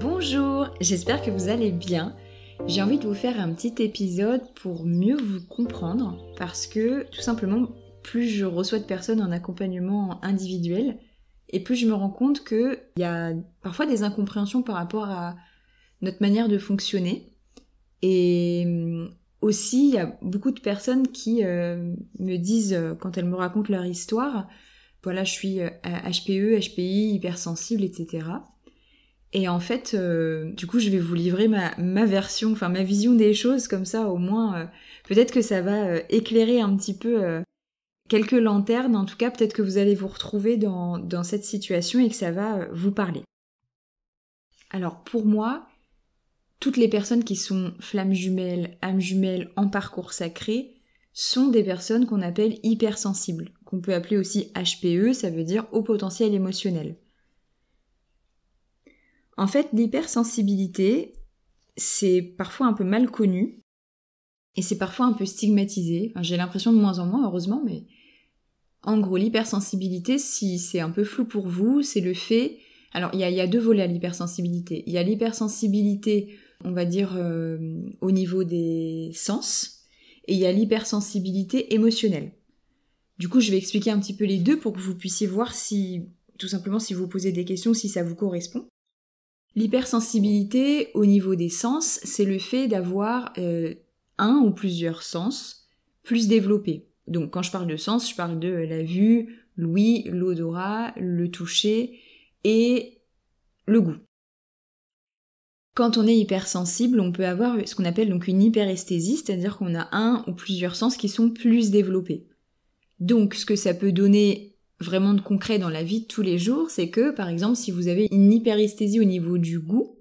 Bonjour, j'espère que vous allez bien. J'ai envie de vous faire un petit épisode pour mieux vous comprendre parce que tout simplement, plus je reçois de personnes en accompagnement individuel et plus je me rends compte qu'il y a parfois des incompréhensions par rapport à notre manière de fonctionner. Et aussi, il y a beaucoup de personnes qui me disent, quand elles me racontent leur histoire, voilà, je suis HPE, HPI, hypersensible, etc. Et en fait, du coup, je vais vous livrer ma version, enfin ma vision des choses, comme ça au moins, peut-être que ça va éclairer un petit peu quelques lanternes, en tout cas peut-être que vous allez vous retrouver dans cette situation et que ça va vous parler. Alors pour moi, toutes les personnes qui sont flammes jumelles, âmes jumelles en parcours sacré sont des personnes qu'on appelle hypersensibles, qu'on peut appeler aussi HPE, ça veut dire haut potentiel émotionnel. En fait, l'hypersensibilité, c'est parfois un peu mal connu et c'est parfois un peu stigmatisé. Enfin, j'ai l'impression de moins en moins, heureusement, mais en gros, l'hypersensibilité, si c'est un peu flou pour vous, c'est le fait... Alors, il y a deux volets à l'hypersensibilité. Il y a l'hypersensibilité, on va dire, au niveau des sens, et il y a l'hypersensibilité émotionnelle. Du coup, je vais expliquer un petit peu les deux pour que vous puissiez voir si, tout simplement, si vous posez des questions, si ça vous correspond. L'hypersensibilité au niveau des sens, c'est le fait d'avoir un ou plusieurs sens plus développés. Donc quand je parle de sens, je parle de la vue, l'ouïe, l'odorat, le toucher et le goût. Quand on est hypersensible, on peut avoir ce qu'on appelle donc une hyperesthésie, c'est-à-dire qu'on a un ou plusieurs sens qui sont plus développés. Donc ce que ça peut donner vraiment de concret dans la vie de tous les jours, c'est que, par exemple, si vous avez une hyperesthésie au niveau du goût,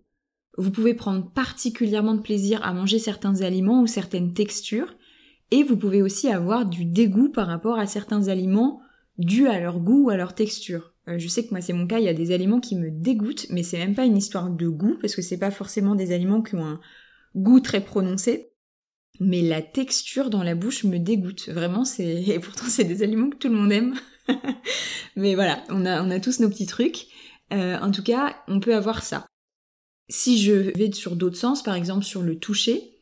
vous pouvez prendre particulièrement de plaisir à manger certains aliments ou certaines textures, et vous pouvez aussi avoir du dégoût par rapport à certains aliments dus à leur goût ou à leur texture. Je sais que moi c'est mon cas, il y a des aliments qui me dégoûtent, mais c'est même pas une histoire de goût, parce que c'est pas forcément des aliments qui ont un goût très prononcé, mais la texture dans la bouche me dégoûte. Vraiment, et pourtant c'est des aliments que tout le monde aime. Mais voilà, on a tous nos petits trucs. En tout cas, on peut avoir ça. Si je vais sur d'autres sens, par exemple sur le toucher,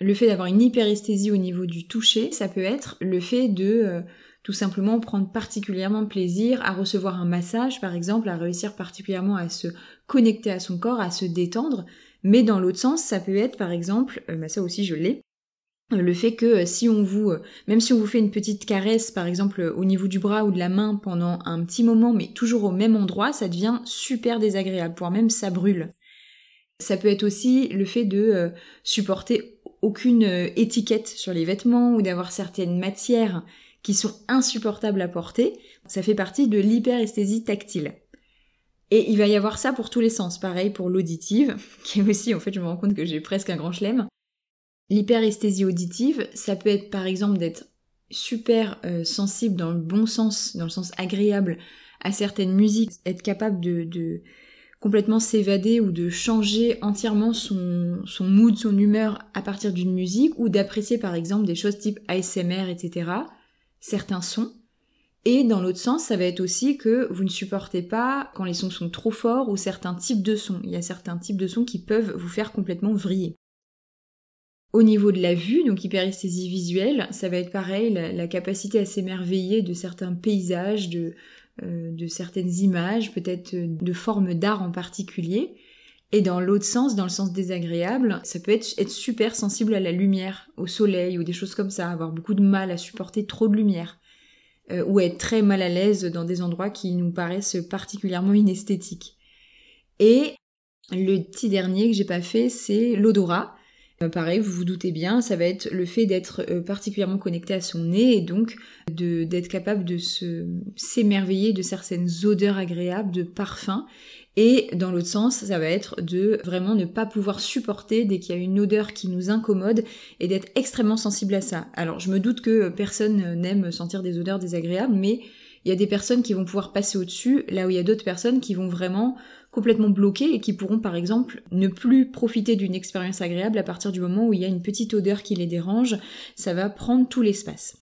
le fait d'avoir une hyperesthésie au niveau du toucher, ça peut être le fait de tout simplement prendre particulièrement plaisir à recevoir un massage, par exemple, à réussir particulièrement à se connecter à son corps, à se détendre. Mais dans l'autre sens, ça peut être, par exemple, ça aussi je l'ai, le fait que même si on vous fait une petite caresse, par exemple au niveau du bras ou de la main pendant un petit moment, mais toujours au même endroit, ça devient super désagréable, voire même ça brûle. Ça peut être aussi le fait de supporter aucune étiquette sur les vêtements ou d'avoir certaines matières qui sont insupportables à porter. Ça fait partie de l'hyperesthésie tactile. Et il va y avoir ça pour tous les sens, pareil pour l'auditive, qui est aussi, en fait je me rends compte que j'ai presque un grand chelem. L'hyperesthésie auditive, ça peut être par exemple d'être super sensible dans le bon sens, dans le sens agréable à certaines musiques, être capable de complètement s'évader ou de changer entièrement son mood, son humeur à partir d'une musique, ou d'apprécier par exemple des choses type ASMR, etc., certains sons. Et dans l'autre sens, ça va être aussi que vous ne supportez pas quand les sons sont trop forts ou certains types de sons. Il y a certains types de sons qui peuvent vous faire complètement vriller. Au niveau de la vue, donc hyperesthésie visuelle, ça va être pareil, la capacité à s'émerveiller de certains paysages, de certaines images, peut-être de formes d'art en particulier. Et dans l'autre sens, dans le sens désagréable, ça peut être super sensible à la lumière, au soleil ou des choses comme ça, avoir beaucoup de mal à supporter trop de lumière, ou être très mal à l'aise dans des endroits qui nous paraissent particulièrement inesthétiques. Et le petit dernier que j'ai pas fait, c'est l'odorat. Pareil, vous vous doutez bien, ça va être le fait d'être particulièrement connecté à son nez et donc d'être capable de s'émerveiller de certaines odeurs agréables, de parfums. Et dans l'autre sens, ça va être de vraiment ne pas pouvoir supporter dès qu'il y a une odeur qui nous incommode et d'être extrêmement sensible à ça. Alors je me doute que personne n'aime sentir des odeurs désagréables, mais il y a des personnes qui vont pouvoir passer au-dessus, là où il y a d'autres personnes qui vont vraiment complètement bloquées et qui pourront par exemple ne plus profiter d'une expérience agréable à partir du moment où il y a une petite odeur qui les dérange, ça va prendre tout l'espace.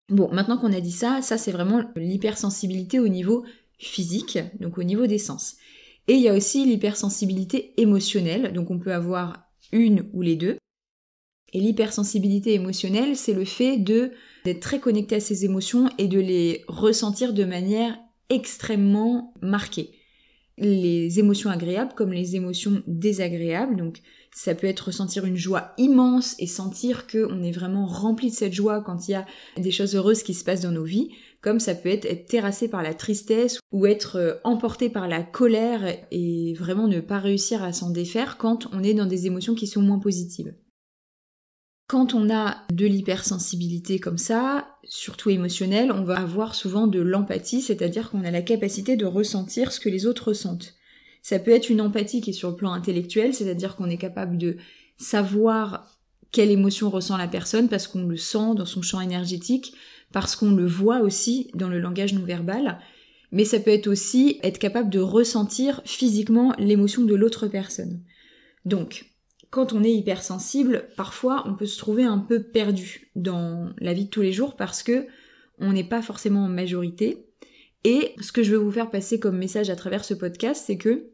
Bon, maintenant qu'on a dit ça c'est vraiment l'hypersensibilité au niveau physique, donc au niveau des sens. Et il y a aussi l'hypersensibilité émotionnelle, donc on peut avoir une ou les deux. Et l'hypersensibilité émotionnelle, c'est le fait d'être très connecté à ses émotions et de les ressentir de manière extrêmement marquée. Les émotions agréables comme les émotions désagréables, donc ça peut être ressentir une joie immense et sentir qu'on est vraiment rempli de cette joie quand il y a des choses heureuses qui se passent dans nos vies, comme ça peut être terrassé par la tristesse ou être emporté par la colère et vraiment ne pas réussir à s'en défaire quand on est dans des émotions qui sont moins positives. Quand on a de l'hypersensibilité comme ça, surtout émotionnelle, on va avoir souvent de l'empathie, c'est-à-dire qu'on a la capacité de ressentir ce que les autres ressentent. Ça peut être une empathie qui est sur le plan intellectuel, c'est-à-dire qu'on est capable de savoir quelle émotion ressent la personne parce qu'on le sent dans son champ énergétique, parce qu'on le voit aussi dans le langage non verbal, mais ça peut être aussi être capable de ressentir physiquement l'émotion de l'autre personne. Donc, quand on est hypersensible, parfois on peut se trouver un peu perdu dans la vie de tous les jours parce que on n'est pas forcément en majorité. Et ce que je veux vous faire passer comme message à travers ce podcast, c'est que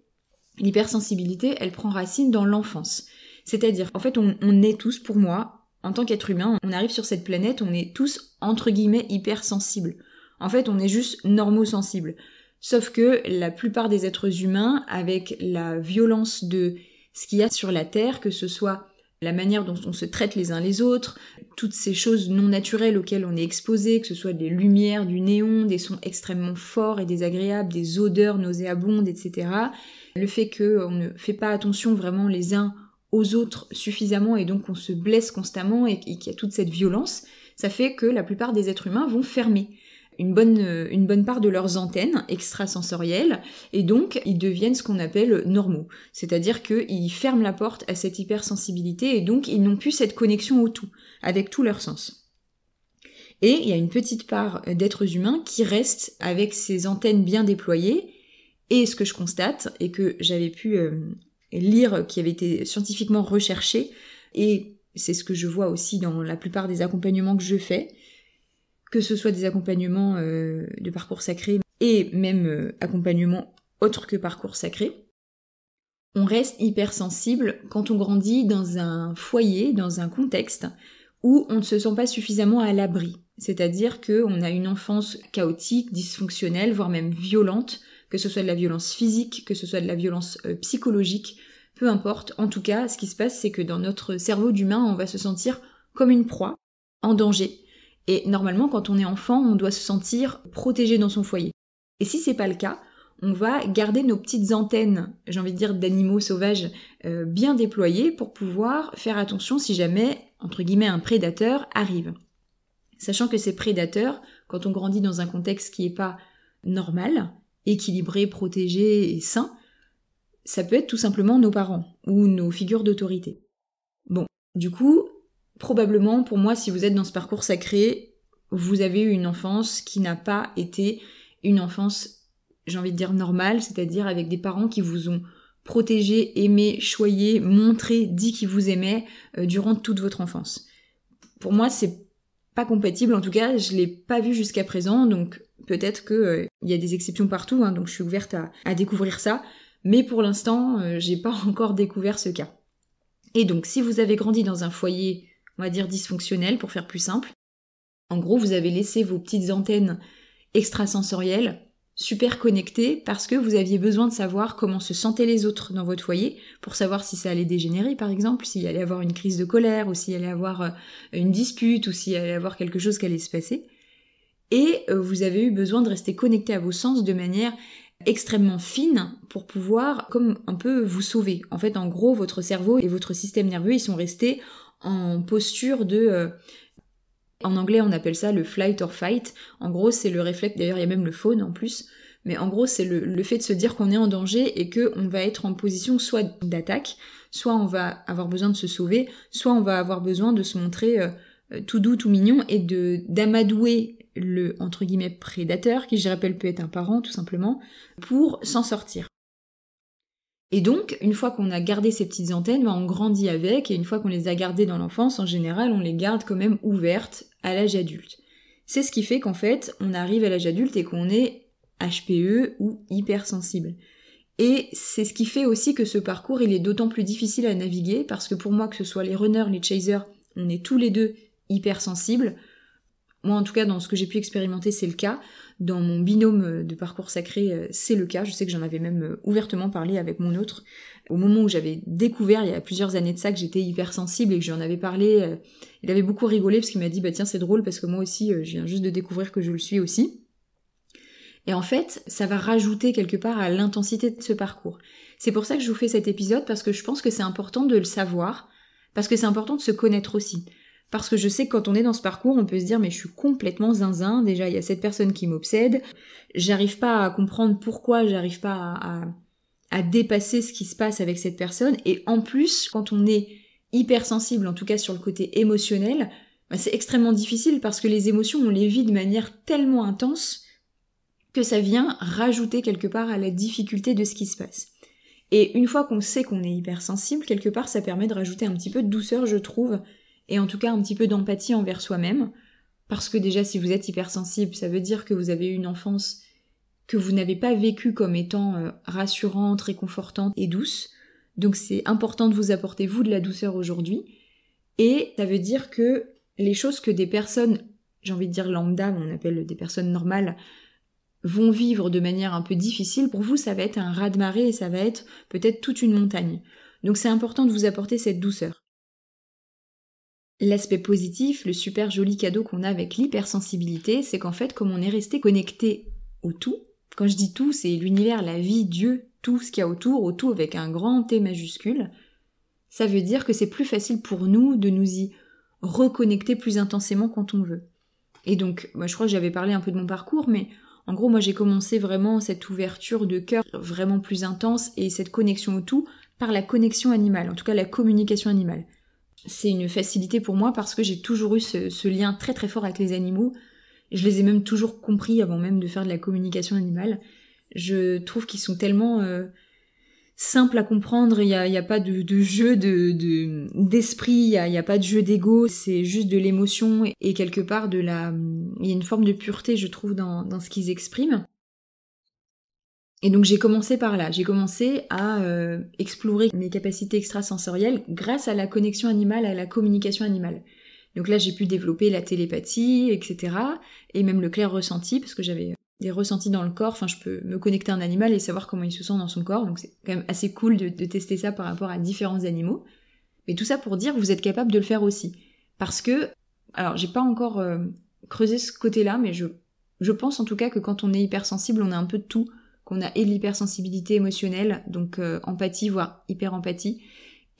l'hypersensibilité, elle prend racine dans l'enfance. C'est-à-dire, en fait, on est tous, pour moi, en tant qu'être humain, on arrive sur cette planète, on est tous, entre guillemets, hypersensibles. En fait, on est juste normosensibles. Sauf que la plupart des êtres humains, avec la violence de ce qu'il y a sur la Terre, que ce soit la manière dont on se traite les uns les autres, toutes ces choses non naturelles auxquelles on est exposé, que ce soit des lumières, du néon, des sons extrêmement forts et désagréables, des odeurs nauséabondes, etc. Le fait qu'on ne fait pas attention vraiment les uns aux autres suffisamment et donc on se blesse constamment et qu'il y a toute cette violence, ça fait que la plupart des êtres humains vont fermer une bonne part de leurs antennes extrasensorielles et donc ils deviennent ce qu'on appelle normaux. C'est-à-dire qu'ils ferment la porte à cette hypersensibilité et donc ils n'ont plus cette connexion au tout, avec tous leurs sens. Et il y a une petite part d'êtres humains qui restent avec ces antennes bien déployées et ce que je constate et que j'avais pu lire qui avait été scientifiquement recherché et c'est ce que je vois aussi dans la plupart des accompagnements que je fais, que ce soit des accompagnements de parcours sacré et même accompagnements autres que parcours sacré, on reste hypersensible quand on grandit dans un foyer, dans un contexte où on ne se sent pas suffisamment à l'abri. C'est-à-dire qu'on a une enfance chaotique, dysfonctionnelle, voire même violente, que ce soit de la violence physique, que ce soit de la violence psychologique, peu importe. En tout cas, ce qui se passe, c'est que dans notre cerveau d'humain, on va se sentir comme une proie, en danger. Et normalement, quand on est enfant, on doit se sentir protégé dans son foyer. Et si c'est pas le cas, on va garder nos petites antennes, j'ai envie de dire d'animaux sauvages, bien déployées pour pouvoir faire attention si jamais, entre guillemets, un prédateur arrive. Sachant que ces prédateurs, quand on grandit dans un contexte qui est pas normal, équilibré, protégé et sain, ça peut être tout simplement nos parents ou nos figures d'autorité. Bon, du coup, probablement, pour moi, si vous êtes dans ce parcours sacré, vous avez eu une enfance qui n'a pas été une enfance, j'ai envie de dire normale, c'est-à-dire avec des parents qui vous ont protégé, aimé, choyé, montré, dit qu'ils vous aimaient durant toute votre enfance. Pour moi, c'est pas compatible, en tout cas, je l'ai pas vu jusqu'à présent, donc peut-être que y a des exceptions partout, hein, donc je suis ouverte à découvrir ça, mais pour l'instant, j'ai pas encore découvert ce cas. Et donc, si vous avez grandi dans un foyer, on va dire dysfonctionnel, pour faire plus simple, en gros, vous avez laissé vos petites antennes extrasensorielles super connectées parce que vous aviez besoin de savoir comment se sentaient les autres dans votre foyer, pour savoir si ça allait dégénérer, par exemple, s'il allait avoir une crise de colère, ou s'il allait avoir une dispute, ou s'il allait avoir quelque chose qui allait se passer. Et vous avez eu besoin de rester connecté à vos sens de manière extrêmement fine pour pouvoir comme un peu vous sauver. En fait, en gros, votre cerveau et votre système nerveux, ils sont restés en posture de... en anglais, on appelle ça le flight or fight. En gros, c'est le réflexe, d'ailleurs, il y a même le faune en plus, mais en gros, c'est le fait de se dire qu'on est en danger et qu'on va être en position soit d'attaque, soit on va avoir besoin de se sauver, soit on va avoir besoin de se montrer tout doux, tout mignon et d'amadouer le, entre guillemets, prédateur, qui je rappelle peut être un parent tout simplement, pour s'en sortir. Et donc, une fois qu'on a gardé ces petites antennes, on grandit avec, et une fois qu'on les a gardées dans l'enfance, en général, on les garde quand même ouvertes à l'âge adulte. C'est ce qui fait qu'en fait, on arrive à l'âge adulte et qu'on est HPE ou hypersensible. Et c'est ce qui fait aussi que ce parcours, il est d'autant plus difficile à naviguer, parce que pour moi, que ce soit les runners, les chasers, on est tous les deux hypersensibles. Moi, en tout cas, dans ce que j'ai pu expérimenter, c'est le cas. Dans mon binôme de parcours sacré, c'est le cas. Je sais que j'en avais même ouvertement parlé avec mon autre. Au moment où j'avais découvert, il y a plusieurs années de ça, que j'étais hypersensible et que j'en avais parlé, il avait beaucoup rigolé parce qu'il m'a dit « Bah tiens, c'est drôle parce que moi aussi, je viens juste de découvrir que je le suis aussi. » Et en fait, ça va rajouter quelque part à l'intensité de ce parcours. C'est pour ça que je vous fais cet épisode, parce que je pense que c'est important de le savoir, parce que c'est important de se connaître aussi. Parce que je sais que quand on est dans ce parcours, on peut se dire « mais je suis complètement zinzin, déjà il y a cette personne qui m'obsède, j'arrive pas à comprendre pourquoi, j'arrive pas à dépasser ce qui se passe avec cette personne, et en plus, quand on est hypersensible, en tout cas sur le côté émotionnel, bah, c'est extrêmement difficile parce que les émotions, on les vit de manière tellement intense que ça vient rajouter quelque part à la difficulté de ce qui se passe. Et une fois qu'on sait qu'on est hypersensible, quelque part ça permet de rajouter un petit peu de douceur, je trouve, et en tout cas un petit peu d'empathie envers soi-même, parce que déjà si vous êtes hypersensible, ça veut dire que vous avez eu une enfance que vous n'avez pas vécue comme étant rassurante, réconfortante et douce, donc c'est important de vous apporter vous de la douceur aujourd'hui, et ça veut dire que les choses que des personnes, j'ai envie de dire lambda, on appelle des personnes normales, vont vivre de manière un peu difficile, pour vous ça va être un raz-de-marée et ça va être peut-être toute une montagne. Donc c'est important de vous apporter cette douceur. L'aspect positif, le super joli cadeau qu'on a avec l'hypersensibilité, c'est qu'en fait comme on est resté connecté au tout, quand je dis tout, c'est l'univers, la vie, Dieu, tout ce qu'il y a autour, au tout avec un grand T majuscule, ça veut dire que c'est plus facile pour nous de nous y reconnecter plus intensément quand on veut. Et donc, moi je crois que j'avais parlé un peu de mon parcours, mais en gros, moi j'ai commencé vraiment cette ouverture de cœur vraiment plus intense et cette connexion au tout par la connexion animale, en tout cas la communication animale. C'est une facilité pour moi parce que j'ai toujours eu ce lien très très fort avec les animaux. Je les ai même toujours compris avant même de faire de la communication animale. Je trouve qu'ils sont tellement simples à comprendre, il y a pas de jeu d'esprit, il y a pas de jeu d'ego, c'est juste de l'émotion et quelque part il y a une forme de pureté, je trouve, dans ce qu'ils expriment. Et donc j'ai commencé par là, j'ai commencé à explorer mes capacités extrasensorielles grâce à la connexion animale, à la communication animale. Donc là j'ai pu développer la télépathie, etc. Et même le clair ressenti, parce que j'avais des ressentis dans le corps, enfin je peux me connecter à un animal et savoir comment il se sent dans son corps, donc c'est quand même assez cool de tester ça par rapport à différents animaux. Mais tout ça pour dire que vous êtes capable de le faire aussi. Parce que, alors j'ai pas encore creusé ce côté-là, mais je pense en tout cas que quand on est hypersensible, on a un peu de tout, qu'on a et de l'hypersensibilité émotionnelle, donc empathie, voire hyper-empathie,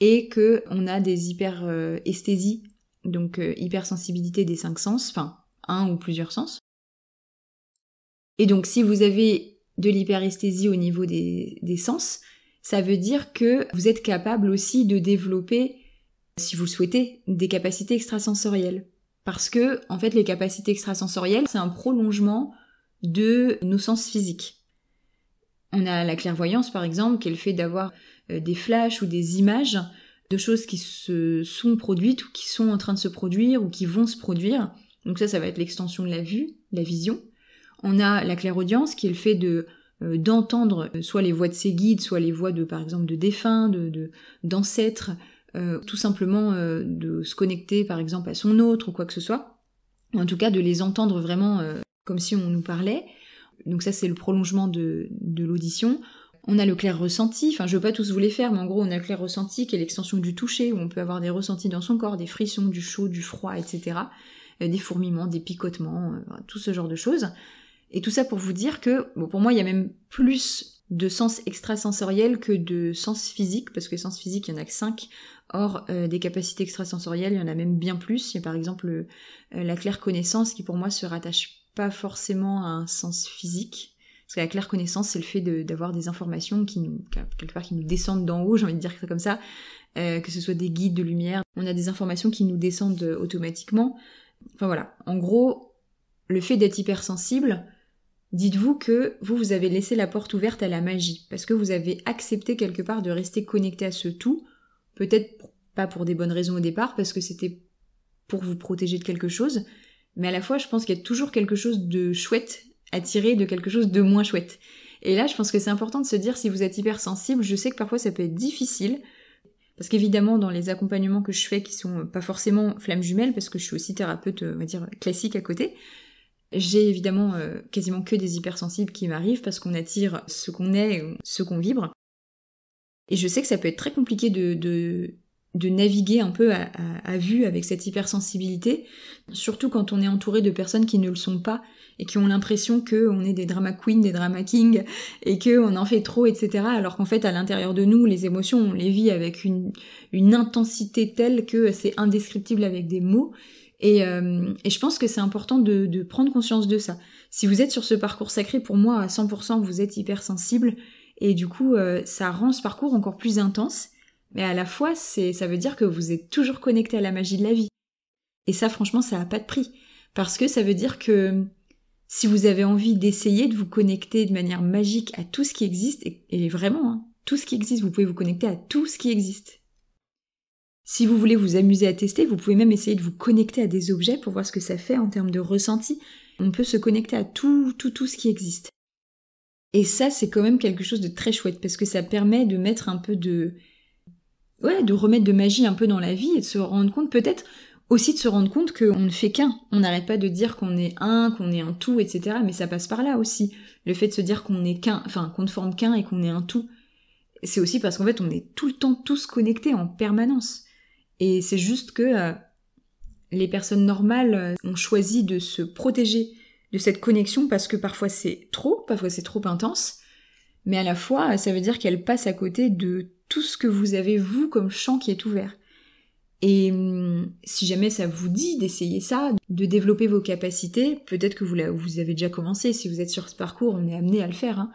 et que on a des hyper-esthésies, donc hypersensibilité des 5 sens, enfin un ou plusieurs sens. Et donc si vous avez de l'hyperesthésie au niveau des sens, ça veut dire que vous êtes capable aussi de développer, si vous le souhaitez, des capacités extrasensorielles. Parce que, en fait, les capacités extrasensorielles, c'est un prolongement de nos sens physiques. On a la clairvoyance, par exemple, qui est le fait d'avoir des flashs ou des images de choses qui se sont produites ou qui sont en train de se produire ou qui vont se produire. Donc ça va être l'extension de la vue, la vision. On a la clairaudience qui est le fait d'entendre soit les voix de ses guides, soit les voix par exemple de défunts, d'ancêtres, tout simplement de se connecter par exemple à son autre ou quoi que ce soit. En tout cas de les entendre vraiment comme si on nous parlait. Donc ça c'est le prolongement de l'audition. On a le clair ressenti, enfin je veux pas tous vous les faire, mais en gros on a le clair ressenti qui est l'extension du toucher, où on peut avoir des ressentis dans son corps, des frissons, du chaud, du froid, etc. Des fourmillements, des picotements, tout ce genre de choses. Et tout ça pour vous dire que, bon, pour moi, il y a même plus de sens extrasensoriels que de sens physiques, parce que sens physique, il y en a que 5. Or, des capacités extrasensorielles, il y en a même bien plus. Il y a par exemple la claire connaissance qui, pour moi, se rattache pas forcément à un sens physique. Parce que la claire connaissance, c'est le fait d'avoir des informations quelque part, qui nous descendent d'en haut, j'ai envie de dire comme ça, que ce soit des guides de lumière. On a des informations qui nous descendent automatiquement. Enfin voilà. En gros, le fait d'être hypersensible, dites-vous que vous avez laissé la porte ouverte à la magie, parce que vous avez accepté quelque part de rester connecté à ce tout, peut-être pas pour des bonnes raisons au départ, parce que c'était pour vous protéger de quelque chose, mais à la fois je pense qu'il y a toujours quelque chose de chouette à tirer de quelque chose de moins chouette. Et là, je pense que c'est important de se dire, si vous êtes hypersensible, je sais que parfois ça peut être difficile, parce qu'évidemment, dans les accompagnements que je fais, qui sont pas forcément flammes jumelles, parce que je suis aussi thérapeute, on va dire, classique à côté, j'ai évidemment quasiment que des hypersensibles qui m'arrivent, parce qu'on attire ce qu'on est, ce qu'on vibre. Et je sais que ça peut être très compliqué de naviguer un peu à vue avec cette hypersensibilité, surtout quand on est entouré de personnes qui ne le sont pas, et qui ont l'impression qu'on est des drama queens, des drama kings, et qu'on en fait trop, etc. Alors qu'en fait, à l'intérieur de nous, les émotions, on les vit avec une intensité telle que c'est indescriptible avec des mots. Et je pense que c'est important de prendre conscience de ça. Si vous êtes sur ce parcours sacré, pour moi, à 100%, vous êtes hypersensible, et du coup, ça rend ce parcours encore plus intense, mais à la fois, ça veut dire que vous êtes toujours connecté à la magie de la vie. Et ça, franchement, ça n'a pas de prix. Parce que ça veut dire que si vous avez envie d'essayer de vous connecter de manière magique à tout ce qui existe, et vraiment, hein, tout ce qui existe, vous pouvez vous connecter à tout ce qui existe. Si vous voulez vous amuser à tester, vous pouvez même essayer de vous connecter à des objets pour voir ce que ça fait en termes de ressenti. On peut se connecter à tout ce qui existe. Et ça, c'est quand même quelque chose de très chouette, parce que ça permet de mettre un peu de remettre de magie un peu dans la vie, et de se rendre compte, peut-être aussi de se rendre compte qu'on ne fait qu'un. On n'arrête pas de dire qu'on est un tout, etc. Mais ça passe par là aussi. Le fait de se dire qu'on est qu'un, enfin, qu'on ne forme qu'un et qu'on est un tout. C'est aussi parce qu'en fait, on est tout le temps tous connectés en permanence. Et c'est juste que les personnes normales ont choisi de se protéger de cette connexion parce que parfois c'est trop intense, mais à la fois, ça veut dire qu'elles passent à côté de tout ce que vous avez, vous, comme champ qui est ouvert. Et si jamais ça vous dit d'essayer ça, de développer vos capacités, peut-être que vous avez déjà commencé, si vous êtes sur ce parcours, on est amené à le faire,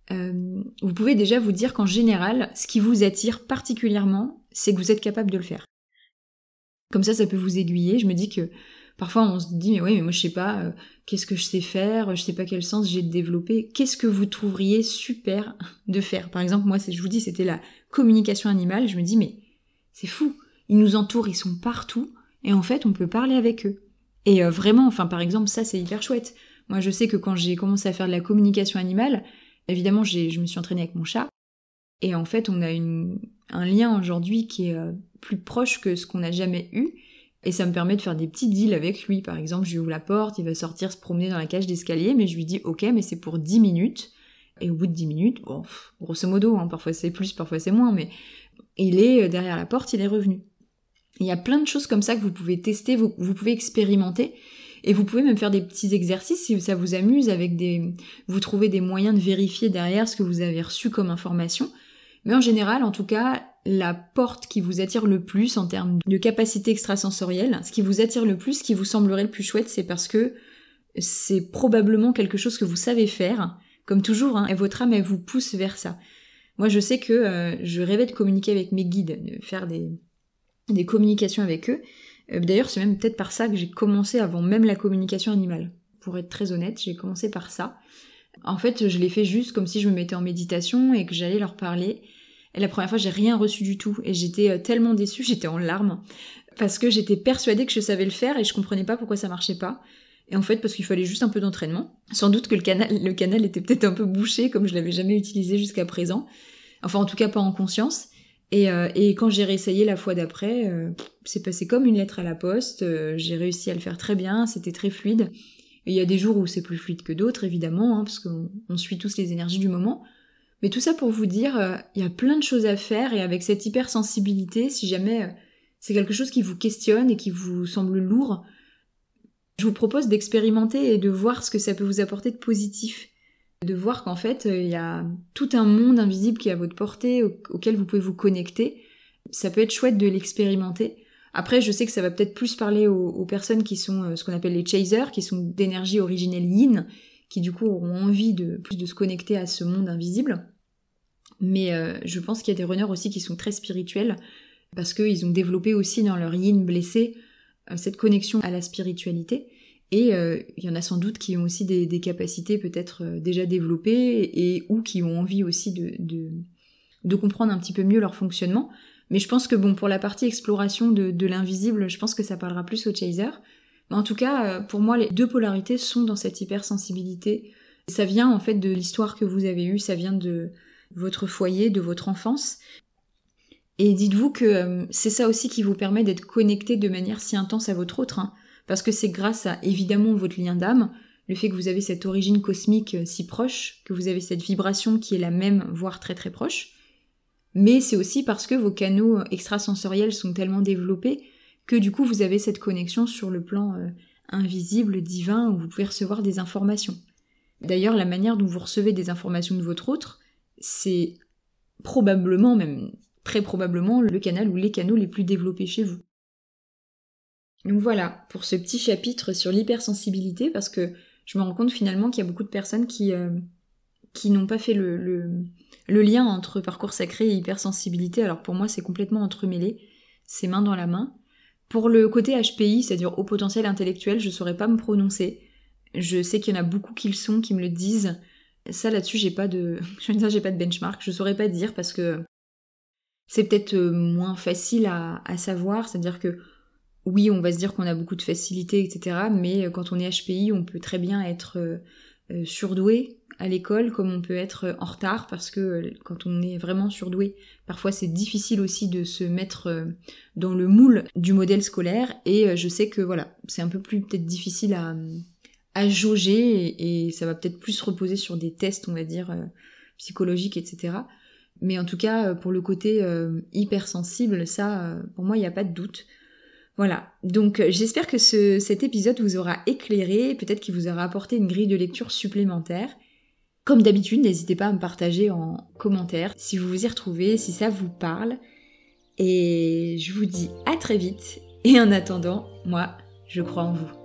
vous pouvez déjà vous dire qu'en général, ce qui vous attire particulièrement, c'est que vous êtes capable de le faire. Comme ça peut vous aiguiller. Je me dis que parfois on se dit, mais moi je sais pas, qu'est-ce que je sais faire, je sais pas quel sens j'ai de développer, qu'est-ce que vous trouveriez super de faire. Par exemple, moi, je vous dis, c'était la communication animale, je me dis, mais c'est fou. Ils nous entourent, ils sont partout, et en fait, on peut parler avec eux. Et vraiment, enfin, par exemple, ça, c'est hyper chouette. Moi, je sais que quand j'ai commencé à faire de la communication animale, évidemment, je me suis entraînée avec mon chat, et en fait, on a un lien aujourd'hui qui est plus proche que ce qu'on n'a jamais eu, et ça me permet de faire des petits deals avec lui. Par exemple, je lui ouvre la porte, il va sortir se promener dans la cage d'escalier, mais je lui dis, ok, mais c'est pour 10 minutes, et au bout de 10 minutes, bon, grosso modo, hein, parfois c'est plus, parfois c'est moins, mais il est derrière la porte, il est revenu. Il y a plein de choses comme ça que vous pouvez tester, vous pouvez expérimenter, et vous pouvez même faire des petits exercices si ça vous amuse, vous trouvez des moyens de vérifier derrière ce que vous avez reçu comme information. Mais en général, en tout cas, la porte qui vous attire le plus en termes de capacité extrasensorielle, ce qui vous attire le plus, ce qui vous semblerait le plus chouette, c'est parce que c'est probablement quelque chose que vous savez faire, comme toujours, et votre âme, elle vous pousse vers ça. Moi, je sais que je rêvais de communiquer avec mes guides, de faire des communications avec eux. D'ailleurs, c'est même peut-être par ça que j'ai commencé avant même la communication animale. Pour être très honnête, j'ai commencé par ça. En fait, je l'ai fait juste comme si je me mettais en méditation et que j'allais leur parler. Et la première fois, j'ai rien reçu du tout. Et j'étais tellement déçue, j'étais en larmes. Parce que j'étais persuadée que je savais le faire et je comprenais pas pourquoi ça marchait pas. Et en fait, parce qu'il fallait juste un peu d'entraînement. Sans doute que le canal était peut-être un peu bouché, comme je l'avais jamais utilisé jusqu'à présent. Enfin, en tout cas, pas en conscience. Et quand j'ai réessayé la fois d'après, c'est passé comme une lettre à la poste. J'ai réussi à le faire très bien, c'était très fluide. Et il y a des jours où c'est plus fluide que d'autres, évidemment, parce qu'on suit tous les énergies du moment. Mais tout ça pour vous dire, il y a plein de choses à faire, et avec cette hypersensibilité, si jamais c'est quelque chose qui vous questionne et qui vous semble lourd, je vous propose d'expérimenter et de voir ce que ça peut vous apporter de positif. De voir qu'en fait, il y a tout un monde invisible qui est à votre portée, auquel vous pouvez vous connecter. Ça peut être chouette de l'expérimenter. Après, je sais que ça va peut-être plus parler aux personnes qui sont ce qu'on appelle les chasers, qui sont d'énergie originelle yin, qui du coup auront envie de se connecter à ce monde invisible. Mais je pense qu'il y a des runners aussi qui sont très spirituels, parce qu'ils ont développé aussi dans leur yin blessé cette connexion à la spiritualité. Et il y en a sans doute qui ont aussi des capacités peut-être déjà développées, et ou qui ont envie aussi de comprendre un petit peu mieux leur fonctionnement. Mais je pense que bon, pour la partie exploration de l'invisible, je pense que ça parlera plus aux chasers. Mais en tout cas, pour moi, les deux polarités sont dans cette hypersensibilité. Ça vient en fait de l'histoire que vous avez eue, ça vient de votre foyer, de votre enfance. Et dites-vous que c'est ça aussi qui vous permet d'être connecté de manière si intense à votre autre, hein, parce que c'est grâce à évidemment votre lien d'âme, le fait que vous avez cette origine cosmique si proche, que vous avez cette vibration qui est la même, voire très très proche, mais c'est aussi parce que vos canaux extrasensoriels sont tellement développés que du coup vous avez cette connexion sur le plan invisible, divin, où vous pouvez recevoir des informations. D'ailleurs, la manière dont vous recevez des informations de votre autre, c'est probablement, même très probablement, le canal ou les canaux les plus développés chez vous. Donc voilà, pour ce petit chapitre sur l'hypersensibilité, parce que je me rends compte finalement qu'il y a beaucoup de personnes qui n'ont pas fait le lien entre parcours sacré et hypersensibilité. Alors pour moi, c'est complètement entremêlé, c'est main dans la main. Pour le côté HPI, c'est-à-dire haut potentiel intellectuel, je saurais pas me prononcer. Je sais qu'il y en a beaucoup qui le sont, qui me le disent. Ça, là-dessus, j'ai pas de benchmark. Je saurais pas dire parce que c'est peut-être moins facile à savoir. C'est-à-dire que, oui, on va se dire qu'on a beaucoup de facilité, etc. Mais quand on est HPI, on peut très bien être surdoué à l'école, comme on peut être en retard, parce que quand on est vraiment surdoué, parfois c'est difficile aussi de se mettre dans le moule du modèle scolaire. Et je sais que voilà, c'est un peu plus peut-être difficile à jauger, et ça va peut-être plus reposer sur des tests, on va dire, psychologiques, etc. Mais en tout cas, pour le côté hypersensible, ça, pour moi, il n'y a pas de doute. Voilà, donc j'espère que cet épisode vous aura éclairé, peut-être qu'il vous aura apporté une grille de lecture supplémentaire. Comme d'habitude, n'hésitez pas à me partager en commentaire si vous vous y retrouvez, si ça vous parle. Et je vous dis à très vite, et en attendant, moi, je crois en vous.